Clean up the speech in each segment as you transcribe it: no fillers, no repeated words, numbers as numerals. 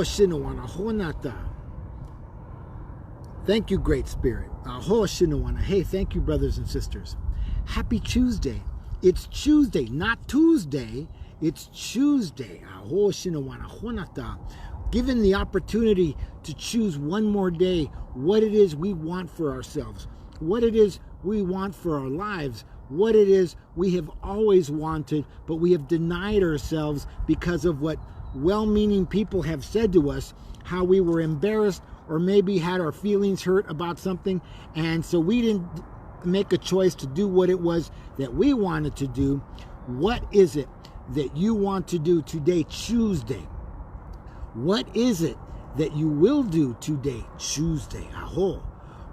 Aho shinawana honata. Thank you, Great Spirit. Aho shinawana. Hey, thank you, brothers and sisters. Happy Tuesday. It's Tuesday, not Tuesday. It's Tuesday. Aho shinawana honata. Given the opportunity to choose one more day, what it is we want for ourselves, what it is we want for our lives, what it is we have always wanted, but we have denied ourselves because of what well-meaning people have said to us, how we were embarrassed or maybe had our feelings hurt about something, and so we didn't make a choice to do what it was that we wanted to do. What is it that you want to do today, Tuesday? What is it that you will do today, Tuesday? Aho.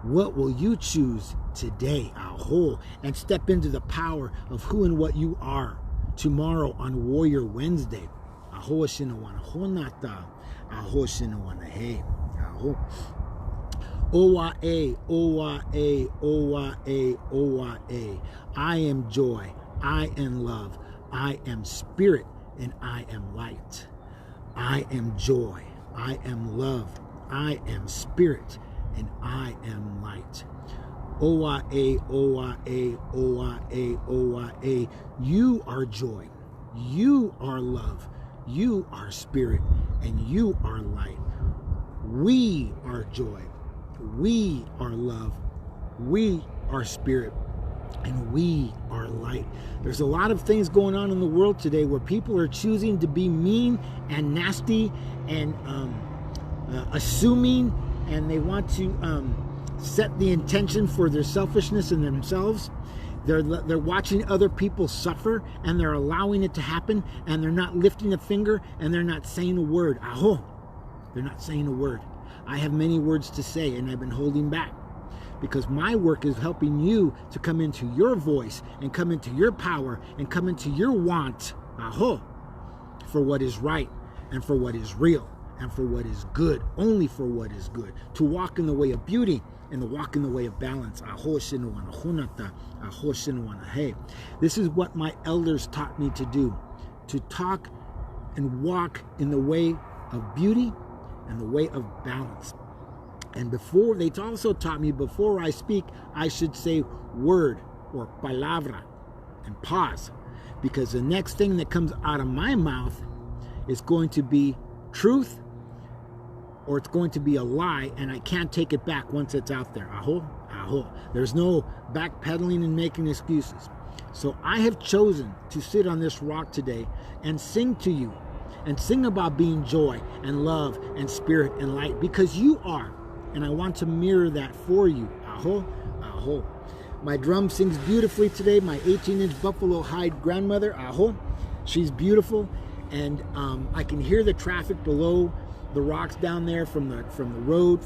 What will you choose today? Aho. And step into the power of who and what you are tomorrow on Warrior Wednesday. Aho shinawana honata. Aho shinawana hey. Aho. Owa a, owa a, owa a, owa a. I am joy. I am love. I am spirit and I am light. I am joy, I am love, I am spirit, and I am light. Owa a, owa a, owa a, owa a. You are joy, you are love, you are spirit, and you are light. We are joy, we are love, we are spirit, and we are light. There's a lot of things going on in the world today where people are choosing to be mean and nasty and assuming, and they want to set the intention for their selfishness in themselves. They're watching other people suffer, and they're allowing it to happen, and they're not lifting a finger, and they're not saying a word. Aho! They're not saying a word. I have many words to say, and I've been holding back, because my work is helping you to come into your voice and come into your power and come into your want, aho, for what is right and for what is real and for what is good, only for what is good, to walk in the way of beauty and to walk in the way of balance. Aho shinawana honata, aho shinawana hey. This is what my elders taught me to do, to talk and walk in the way of beauty and the way of balance. And before, they also taught me, before I speak, I should say word or palabra and pause, because the next thing that comes out of my mouth is going to be truth or it's going to be a lie, and I can't take it back once it's out there. Aho, aho. There's no backpedaling and making excuses. So I have chosen to sit on this rock today and sing to you and sing about being joy and love and spirit and light, because you are. And I want to mirror that for you. Aho, aho. My drum sings beautifully today. My 18-inch buffalo hide grandmother, aho. She's beautiful. And I can hear the traffic below the rocks down there from the road,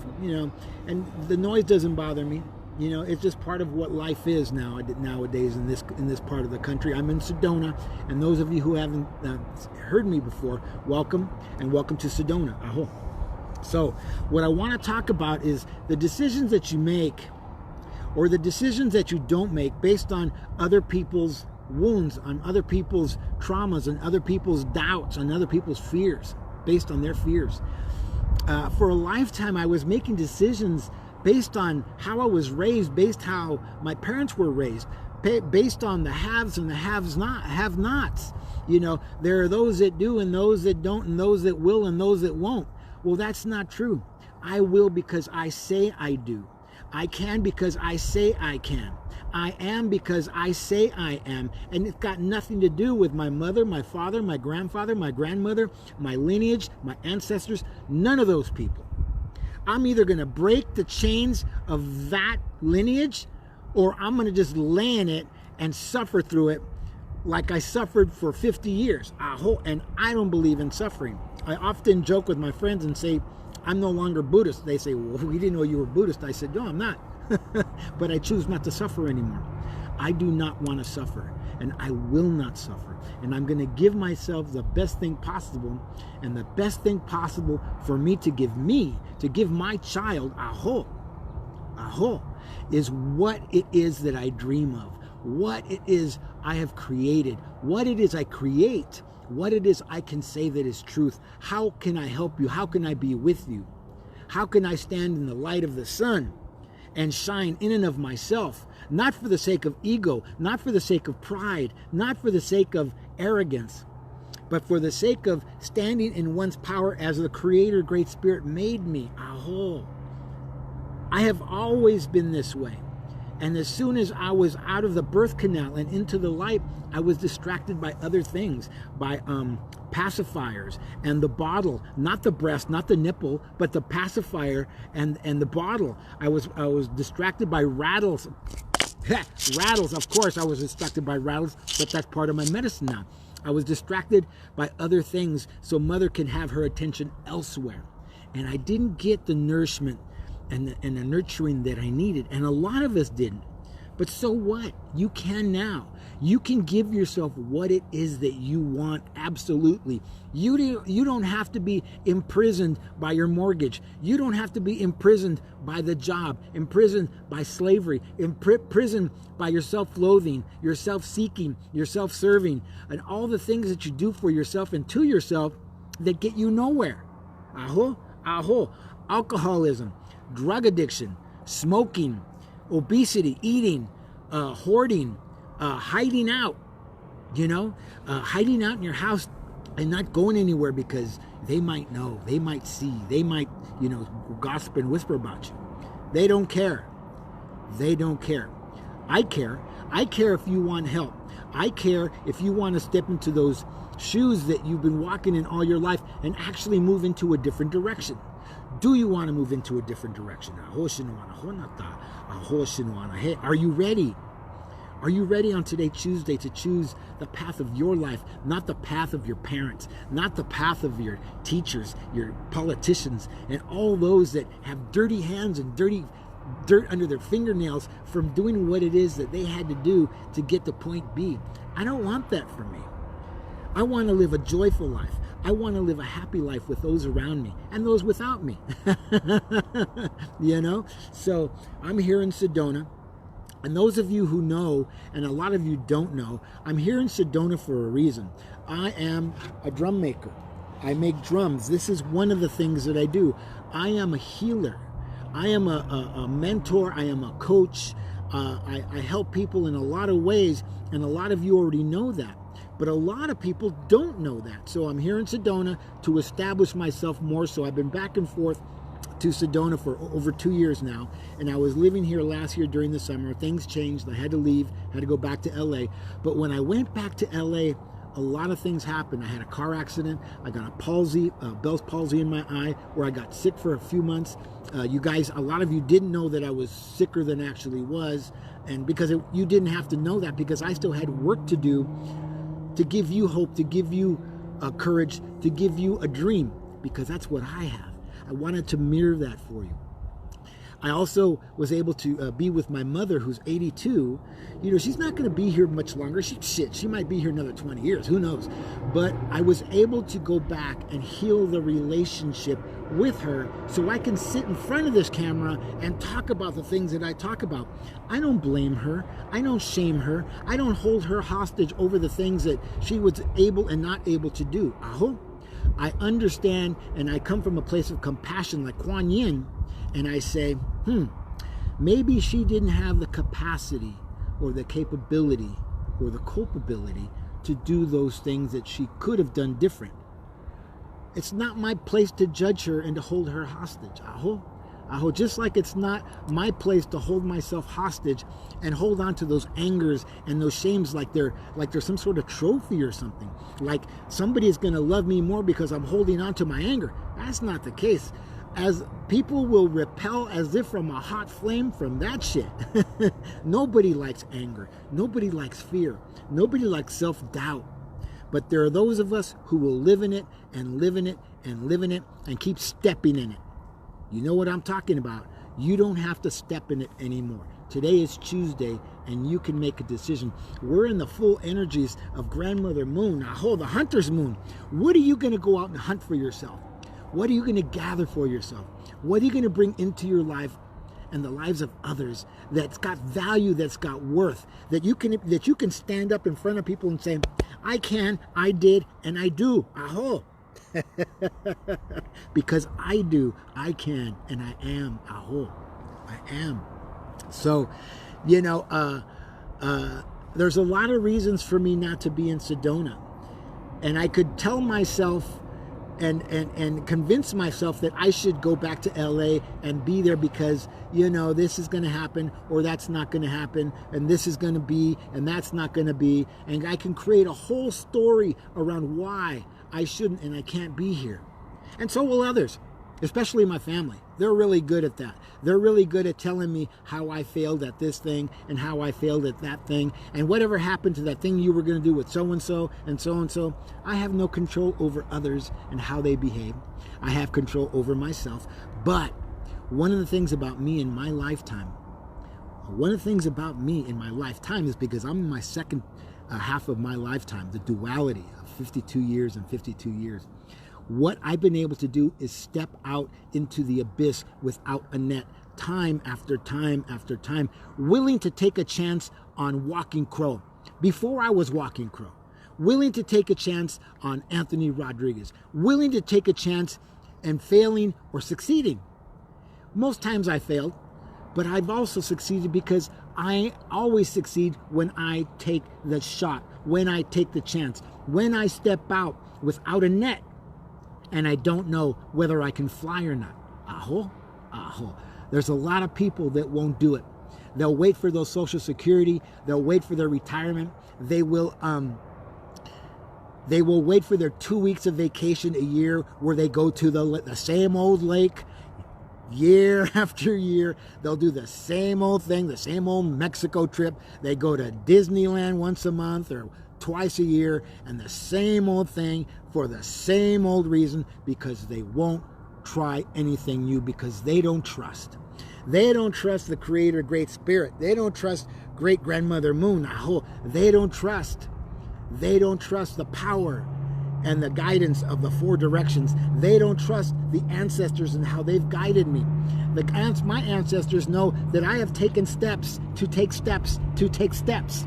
and the noise doesn't bother me. It's just part of what life is nowadays in this part of the country. I'm in Sedona, and those of you who haven't heard me before, welcome, and welcome to Sedona. Aho. So what I want to talk about is the decisions that you make, or the decisions that you don't make, based on other people's wounds, on other people's traumas, on other people's doubts, on other people's fears, based on their fears. For a lifetime, I was making decisions based on how I was raised, based how my parents were raised, based on the haves and the have-nots. There are those that do and those that don't, and those that will and those that won't. Well, that's not true. I will because I say I do. I can because I say I can. I am because I say I am. And it's got nothing to do with my mother, my father, my grandfather, my grandmother, my lineage, my ancestors, none of those people. I'm either going to break the chains of that lineage, or I'm going to just lay in it and suffer through it like I suffered for 50 years. And I don't believe in suffering. I often joke with my friends and say, I'm no longer Buddhist. They say, well, we didn't know you were Buddhist. I said, no, I'm not. But I choose not to suffer anymore. I do not want to suffer, and I will not suffer. And I'm going to give myself the best thing possible, and the best thing possible for me to give my child, aho, is what it is that I dream of, what it is I have created, what it is I create what it is I can say that is truth. How can I help you? How can I be with you? How can I stand in the light of the sun and shine in and of myself, not for the sake of ego, not for the sake of pride, not for the sake of arrogance, but for the sake of standing in one's power as the Creator, Great Spirit made me. Aho. I have always been this way. And as soon as I was out of the birth canal and into the light, I was distracted by other things, by pacifiers and the bottle, not the breast, not the nipple, but the pacifier and the bottle. I was distracted by rattles. Rattles, of course, I was distracted by rattles, but that's part of my medicine now. I was distracted by other things so mother can have her attention elsewhere. And I didn't get the nourishment and the nurturing that I needed. And a lot of us didn't. But so what? You can now. You can give yourself what it is that you want, absolutely. You don't have to be imprisoned by your mortgage. You don't have to be imprisoned by the job, imprisoned by slavery, imprisoned by your self-loathing, your self-seeking, your self-serving, and all the things that you do for yourself and to yourself that get you nowhere. Aho, aho. Alcoholism, drug addiction, smoking, obesity, eating, hoarding, hiding out, hiding out in your house and not going anywhere because they might know, they might see, they might, gossip and whisper about you. They don't care. They don't care. I care. I care if you want help. I care if you want to step into those shoes that you've been walking in all your life and actually move into a different direction. Do you want to move into a different direction? Hey, are you ready? Are you ready on today, Tuesday, to choose the path of your life, not the path of your parents, not the path of your teachers, your politicians, and all those that have dirty hands and dirt under their fingernails from doing what it is that they had to do to get to point B? I don't want that for me. I want to live a joyful life. I want to live a happy life with those around me and those without me. So I'm here in Sedona. And those of you who know, and a lot of you don't know, I'm here in Sedona for a reason. I am a drum maker. I make drums. This is one of the things that I do. I am a healer. I am a mentor. I am a coach. I help people in a lot of ways, and a lot of you already know that. But a lot of people don't know that. So I'm here in Sedona to establish myself more. So I've been back and forth to Sedona for over 2 years now, and I was living here last year during the summer. Things changed. I had to leave, had to go back to LA. But when I went back to LA, a lot of things happened. I had a car accident. I got a palsy, Bell's palsy in my eye, where I got sick for a few months. You guys, a lot of you didn't know that I was sicker than I actually was, and because you didn't have to know that, because I still had work to do to give you hope, to give you courage, to give you a dream, because that's what I have. I wanted to mirror that for you. I also was able to be with my mother, who's 82. She's not going to be here much longer. She might be here another 20 years. Who knows? But I was able to go back and heal the relationship with her so I can sit in front of this camera and talk about the things that I talk about. I don't blame her. I don't shame her. I don't hold her hostage over the things that she was able and not able to do. Aho. I understand, and I come from a place of compassion like Kuan Yin, and I say, maybe she didn't have the capacity or the capability or the culpability to do those things that she could have done different. It's not my place to judge her and to hold her hostage. Aho. Just like it's not my place to hold myself hostage and hold on to those angers and those shames like they're some sort of trophy or something. Like somebody is going to love me more because I'm holding on to my anger. That's not the case. As people will repel as if from a hot flame from that shit. Nobody likes anger. Nobody likes fear. Nobody likes self-doubt. But there are those of us who will live in it and live in it and live in it and keep stepping in it. You know what I'm talking about. You don't have to step in it anymore. Today is Tuesday, and you can make a decision. We're in the full energies of Grandmother Moon, the Hunter's Moon. What are you going to go out and hunt for yourself? What are you going to gather for yourself? What are you going to bring into your life and the lives of others that's got value, that's got worth, that you can stand up in front of people and say, I can, I did, and I do. Aho. Because I do, I can, and I am. Aho. I am. So, you know, there's a lot of reasons for me not to be in Sedona. And I could tell myself and convince myself that I should go back to LA and be there because, you know, this is going to happen or that's not going to happen, and this is going to be and that's not going to be. And I can create a whole story around why I shouldn't and I can't be here. And so will others, especially my family. They're really good at that. They're really good at telling me how I failed at this thing and how I failed at that thing. And whatever happened to that thing you were going to do with so-and-so and so-and-so. I have no control over others and how they behave. I have control over myself. But one of the things about me in my lifetime, is because I'm in my second half of my lifetime, the duality of 52 years and 52 years. What I've been able to do is step out into the abyss without a net, time after time after time, willing to take a chance on Walking Crow. Before I was Walking Crow, willing to take a chance on Anthony Rodriguez, willing to take a chance and failing or succeeding. Most times I failed, but I've also succeeded because I always succeed when I take the shot, when I take the chance, when I step out without a net. And I don't know whether I can fly or not. Aho, aho. There's a lot of people that won't do it. They'll wait for those Social Security. They'll wait for their retirement. They will wait for their 2 weeks of vacation a year where they go to the same old lake year after year. They'll do the same old thing, the same old Mexico trip. They go to Disneyland once a month or twice a year, and the same old thing for the same old reason, because they won't try anything new, because they don't trust. They don't trust the Creator, Great Spirit. They don't trust Great Grandmother Moon. They don't trust. They don't trust the power and the guidance of the four directions. They don't trust the ancestors and how they've guided me. My ancestors know that I have taken steps to take steps to take steps.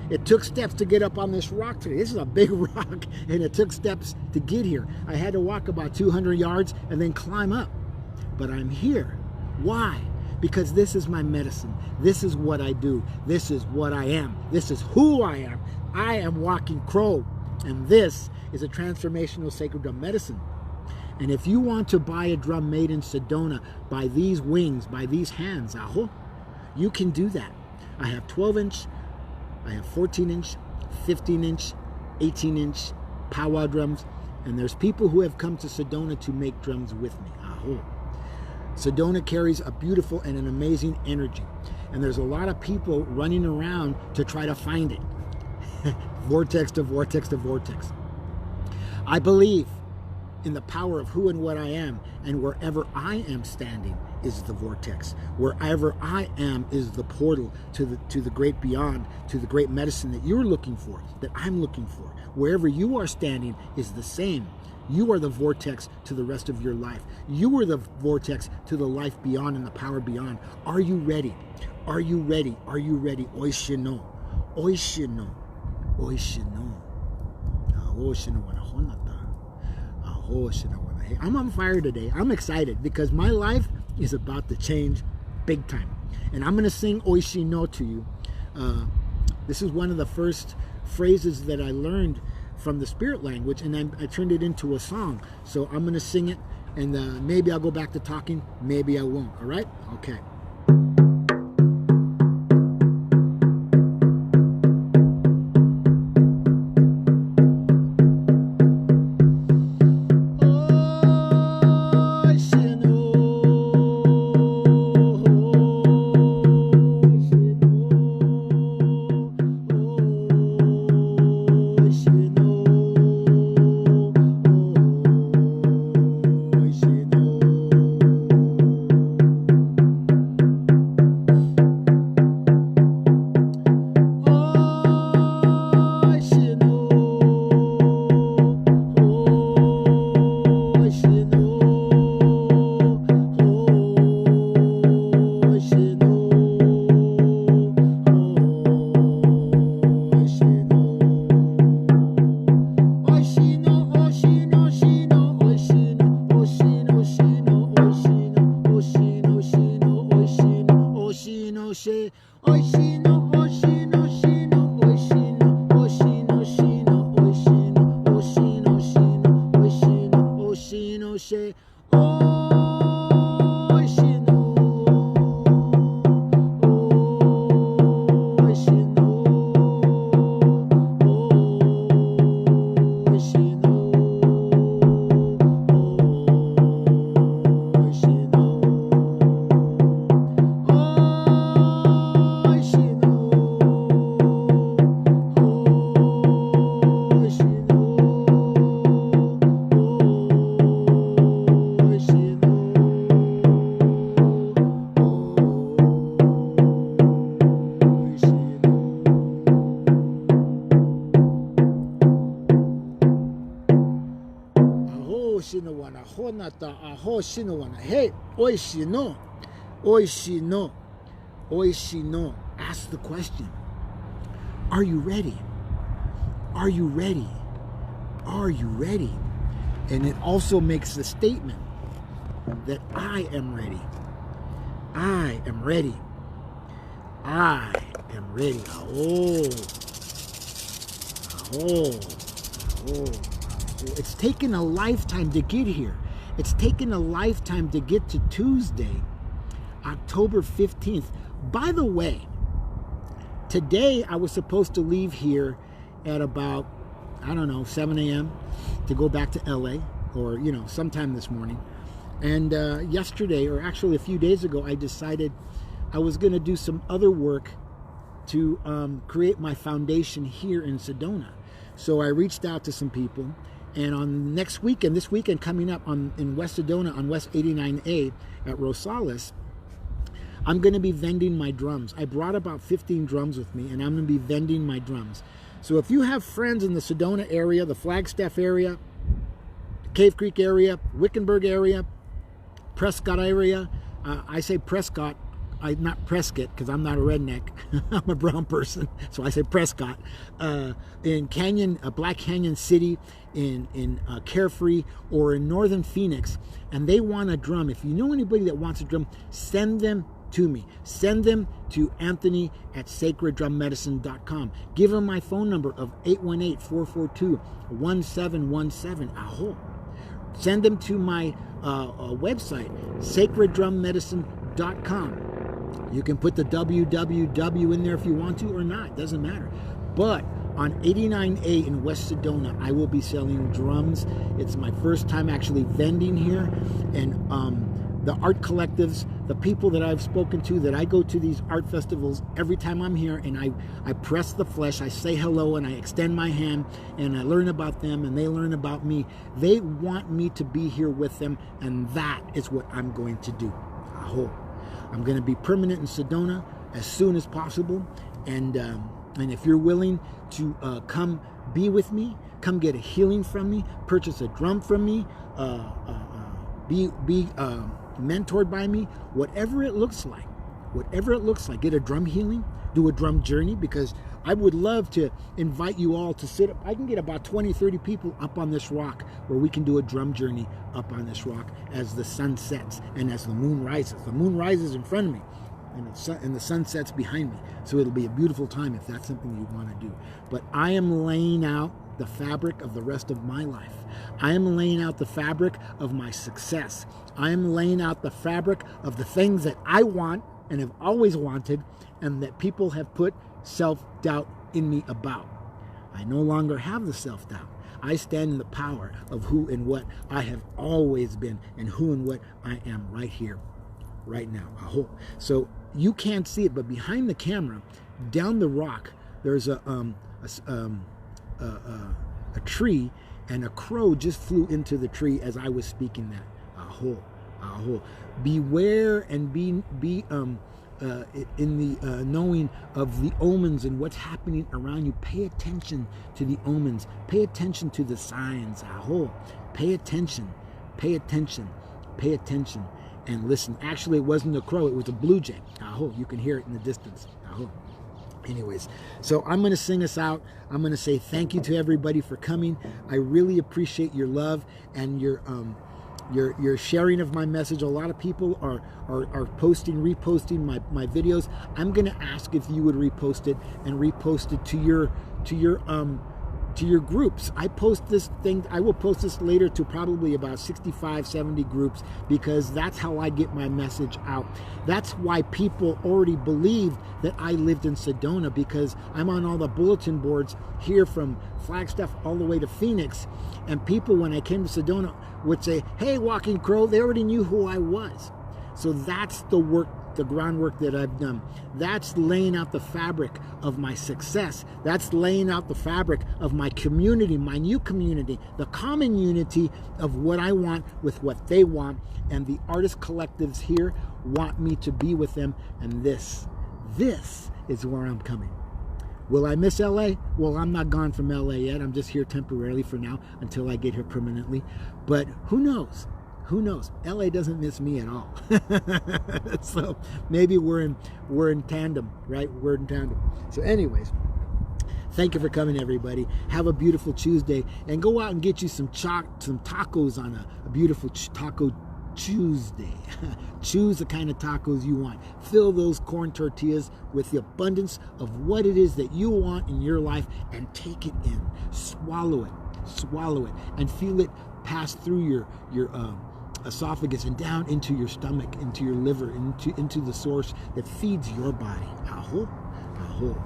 It took steps to get up on this rock today. This is a big rock, and it took steps to get here. I had to walk about 200 yards and then climb up. But I'm here. Why? Because this is my medicine. This is what I do. This is what I am. This is who I am. I am Walking Crow, and this is a transformational sacred drum medicine. And if you want to buy a drum made in Sedona by these wings, by these hands, you can do that. I have 12-inch, I have 14-inch, 15-inch, 18-inch powwow drums, and there's people who have come to Sedona to make drums with me. Sedona carries a beautiful and an amazing energy, and there's a lot of people running around to try to find it. Vortex to vortex to vortex. I believe in the power of who and what I am, and wherever I am standing is the vortex. Wherever I am is the portal to the great beyond, to the great medicine that you're looking for, that I'm looking for. Wherever you are standing is the same. You are the vortex to the rest of your life. You are the vortex to the life beyond and the power beyond. Are you ready? Are you ready? Are you ready? Oishino. Oishino. Oishino. Oishino. I'm on fire today. I'm excited because my life is about to change big time. And I'm going to sing Oishi no to you. This is one of the first phrases that I learned from the spirit language, and I turned it into a song. So I'm going to sing it, and maybe I'll go back to talking. Maybe I won't. All right? Okay. ahonata, ahoshinowana. Hey, oishino, oishino, oishino. Ask the question. Are you ready? Are you ready? Are you ready? And it also makes the statement that I am ready. I am ready. I am ready. Oh. Oh. Oh. It's taken a lifetime to get here. It's taken a lifetime to get to Tuesday, October 15th. By the way, today I was supposed to leave here at about, I don't know, 7 a.m. to go back to LA, or, you know, sometime this morning. And yesterday, or actually a few days ago, I decided I was going to do some other work to create my foundation here in Sedona. So I reached out to some people, and on next weekend, this weekend coming up in West Sedona on West 89A at Rosales, I'm going to be vending my drums. I brought about 15 drums with me, and I'm going to be vending my drums. So if you have friends in the Sedona area, the Flagstaff area, Cave Creek area, Wickenburg area, Prescott area, I say Prescott, not Prescott, because I'm not a redneck. I'm a brown person, so I say Prescott. In Black Canyon City, in Carefree, or in Northern Phoenix, and they want a drum. If you know anybody that wants a drum, send them to me. Send them to Anthony at sacreddrummedicine.com. Give him my phone number of 818-442-1717. Aho. Send them to my website, sacreddrummedicine.com. You can put the www in there if you want to or not. Doesn't matter. But on 89A in West Sedona, I will be selling drums. It's my first time actually vending here. And the art collectives, the people that I've spoken to, that I go to these art festivals every time I'm here, and I press the flesh, I say hello, and I extend my hand, and I learn about them, and they learn about me. They want me to be here with them, and that is what I'm going to do. Aho. I'm going to be permanent in Sedona as soon as possible, and if you're willing to come be with me, come get a healing from me, purchase a drum from me, be mentored by me, whatever it looks like, get a drum healing, do a drum journey, because I would love to invite you all to sit up. I can get about 20, 30 people up on this rock where we can do a drum journey up on this rock as the sun sets and as the moon rises. The moon rises in front of me, and the sun sets behind me. So it'll be a beautiful time if that's something you want to do. But I am laying out the fabric of the rest of my life. I am laying out the fabric of my success. I am laying out the fabric of the things that I want and have always wanted, and that people have put self-doubt in me about. I no longer have the self-doubt. I stand in the power of who and what I have always been, and who and what I am right here, right now. Aho. So you can't see it, but behind the camera, down the rock, there's a tree, and a crow just flew into the tree as I was speaking that. Aho, aho. Beware and be in the knowing of the omens and what's happening around you. Pay attention to the omens. Pay attention to the signs. Aho. Pay attention. Pay attention. Pay attention. And listen. Actually, it wasn't a crow. It was a blue jay. Aho. You can hear it in the distance. Aho. Anyways, so I'm going to sing us out. I'm going to say thank you to everybody for coming. I really appreciate your love and your sharing of my message. A lot of people are reposting my videos. I'm going to ask if you would repost it and repost it to your groups. I will post this later to probably about 65, 70 groups, because that's how I get my message out. That's why people already believed that I lived in Sedona, because I'm on all the bulletin boards here from Flagstaff all the way to Phoenix. And people, when I came to Sedona, would say, "Hey, Walking Crow," they already knew who I was. So that's the work, the groundwork that I've done. That's laying out the fabric of my success. That's laying out the fabric of my community, my new community, the common unity of what I want with what they want. And the artist collectives here want me to be with them. And this is where I'm coming. Will I miss LA? Well, I'm not gone from LA yet. I'm just here temporarily for now until I get here permanently. But who knows? Who knows? LA doesn't miss me at all. So maybe we're in tandem, right? We're in tandem. So anyways, thank you for coming, everybody. Have a beautiful Tuesday, and go out and get you some tacos on a beautiful Taco Tuesday. Choose the kind of tacos you want. Fill those corn tortillas with the abundance of what it is that you want in your life, and take it in. Swallow it, and feel it pass through your esophagus and down into your stomach, into your liver, into the source that feeds your body. Aho, aho, aho.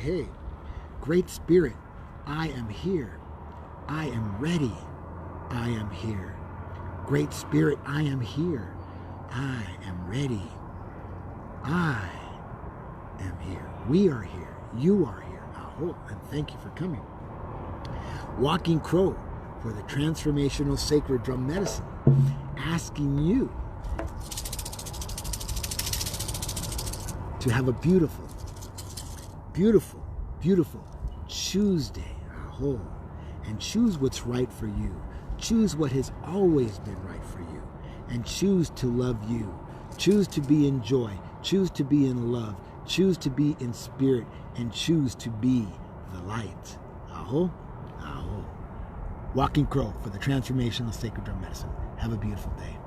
Hey, Great Spirit, I am here. I am ready. I am here. Great Spirit, I am here. I am ready. I am here. We are here. You are here. Aho, and thank you for coming. Walking Crow for the Transformational Sacred Drum Medicine, asking you to have a beautiful, beautiful, beautiful Tuesday. Aho. And choose what's right for you. Choose what has always been right for you. And choose to love you. Choose to be in joy. Choose to be in love. Choose to be in spirit. And choose to be the light. Aho. Aho. Walking Crow for the Transformational Sacred Drum Medicine. Have a beautiful day.